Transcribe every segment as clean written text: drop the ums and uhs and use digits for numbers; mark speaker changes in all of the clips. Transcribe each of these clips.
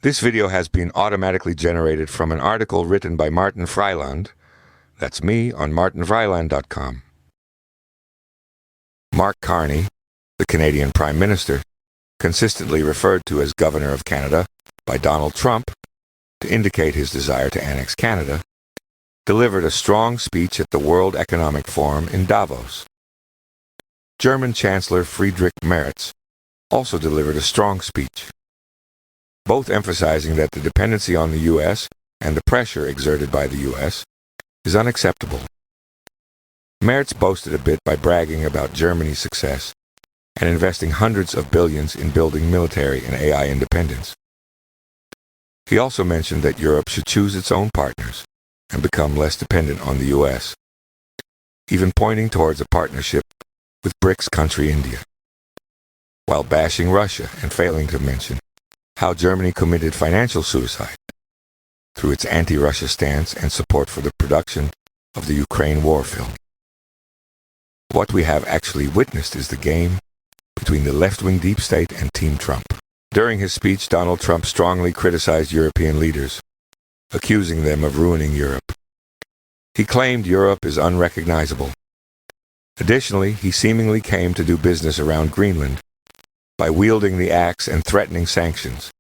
Speaker 1: This video has been automatically generated from an article written by Martin Freiland. That's me on martinfreiland.com. Mark Carney, the Canadian Prime Minister, consistently referred to as Governor of Canada by Donald Trump to indicate his desire to annex Canada, delivered a strong speech at the World Economic Forum in Davos. German Chancellor Friedrich Merz also delivered a strong speech, both emphasizing that the dependency on the U.S. and the pressure exerted by the U.S. is unacceptable. Merz boasted a bit by bragging about Germany's success and investing hundreds of billions in building military and AI independence. He also mentioned that Europe should choose its own partners and become less dependent on the U.S., even pointing towards a partnership with BRICS country India, while bashing Russia and failing to mention how Germany committed financial suicide through its anti-Russia stance and support for the production of the Ukraine war film. What we have actually witnessed is the game between the left-wing deep state and Team Trump. During his speech, Donald Trump strongly criticized European leaders, accusing them of ruining Europe. He claimed Europe is unrecognizable. Additionally, he seemingly came to do business around Greenland by wielding the axe and threatening sanctions,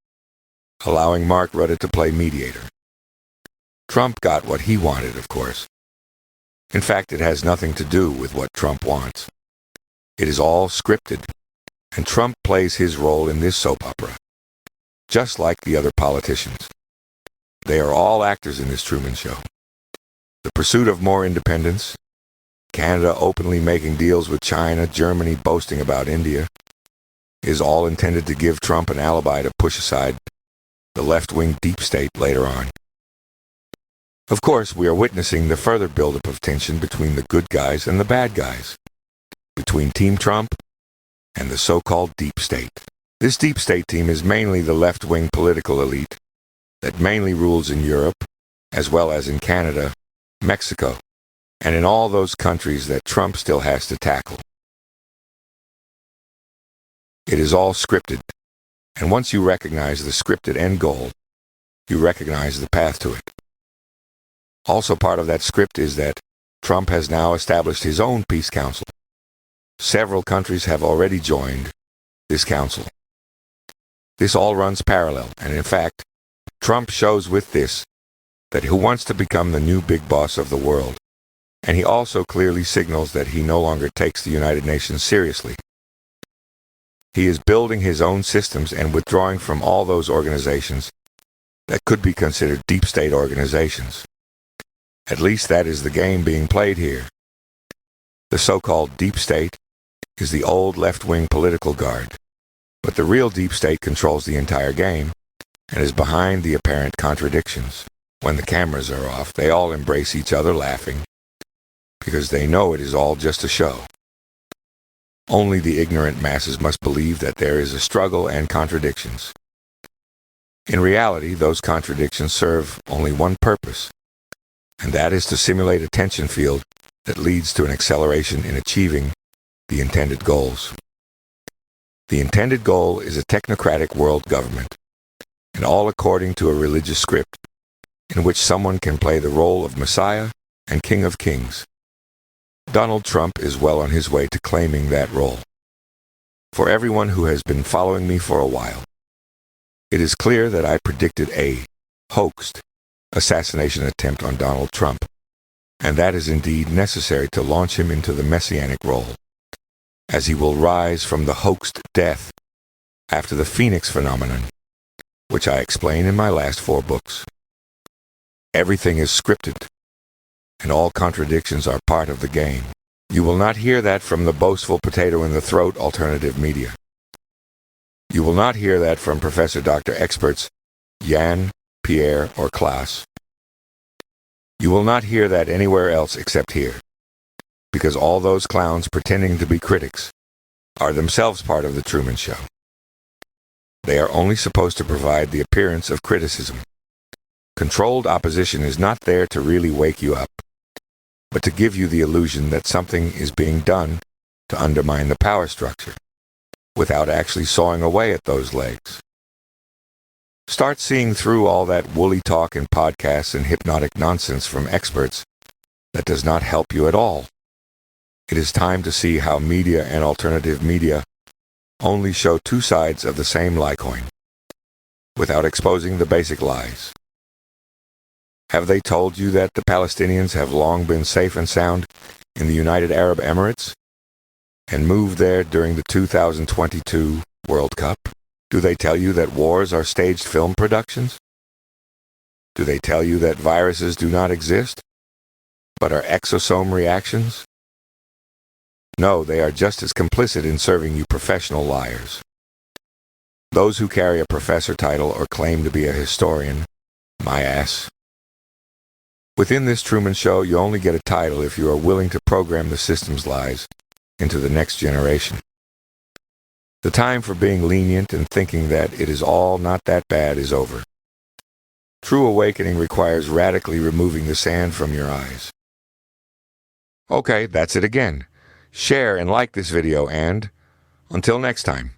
Speaker 1: allowing Mark Rutte to play mediator. Trump got what he wanted, of course. In fact, it has nothing to do with what Trump wants. It is all scripted, and Trump plays his role in this soap opera, just like the other politicians. They are all actors in this Truman Show. The pursuit of more independence, Canada openly making deals with China, Germany boasting about India, is all intended to give Trump an alibi to push aside the left-wing deep state later on. Of course, we are witnessing the further buildup of tension between the good guys and the bad guys, between Team Trump and the so-called deep state. This deep state team is mainly the left-wing political elite that mainly rules in Europe, as well as in Canada, Mexico, and in all those countries that Trump still has to tackle. It is all scripted, and once you recognize the scripted end goal, you recognize the path to it. Also part of that script is that Trump has now established his own peace council. Several countries have already joined this council. This all runs parallel, and in fact, Trump shows with this that he wants to become the new big boss of the world, and he also clearly signals that he no longer takes the United Nations seriously. He is building his own systems and withdrawing from all those organizations that could be considered deep state organizations. At least that is the game being played here. The so-called deep state is the old left-wing political guard, but the real deep state controls the entire game and is behind the apparent contradictions. When the cameras are off, they all embrace each other laughing because they know it is all just a show. Only the ignorant masses must believe that there is a struggle and contradictions. In reality, those contradictions serve only one purpose, and that is to simulate a tension field that leads to an acceleration in achieving the intended goals. The intended goal is a technocratic world government, and all according to a religious script, in which someone can play the role of Messiah and King of Kings. Donald Trump is well on his way to claiming that role. For everyone who has been following me for a while, it is clear that I predicted a hoaxed assassination attempt on Donald Trump, and that is indeed necessary to launch him into the messianic role, as he will rise from the hoaxed death after the Phoenix phenomenon, which I explain in my last 4 books. Everything is scripted, and all contradictions are part of the game. You will not hear that from the boastful potato-in-the-throat alternative media. You will not hear that from Professor Dr. experts Jan, Pierre, or Klaas. You will not hear that anywhere else except here, because all those clowns pretending to be critics are themselves part of the Truman Show. They are only supposed to provide the appearance of criticism. Controlled opposition is not there to really wake you up, but to give you the illusion that something is being done to undermine the power structure, without actually sawing away at those legs. Start seeing through all that woolly talk in podcasts and hypnotic nonsense from experts that does not help you at all. It is time to see how media and alternative media only show two sides of the same lie coin, without exposing the basic lies. Have they told you that the Palestinians have long been safe and sound in the United Arab Emirates and moved there during the 2022 World Cup? Do they tell you that wars are staged film productions? Do they tell you that viruses do not exist, but are exosome reactions? No, they are just as complicit in serving you professional liars. Those who carry a professor title or claim to be a historian, my ass. Within this Truman Show, you only get a title if you are willing to program the system's lies into the next generation. The time for being lenient and thinking that it is all not that bad is over. True awakening requires radically removing the sand from your eyes. Okay, that's it again. Share and like this video, and until next time.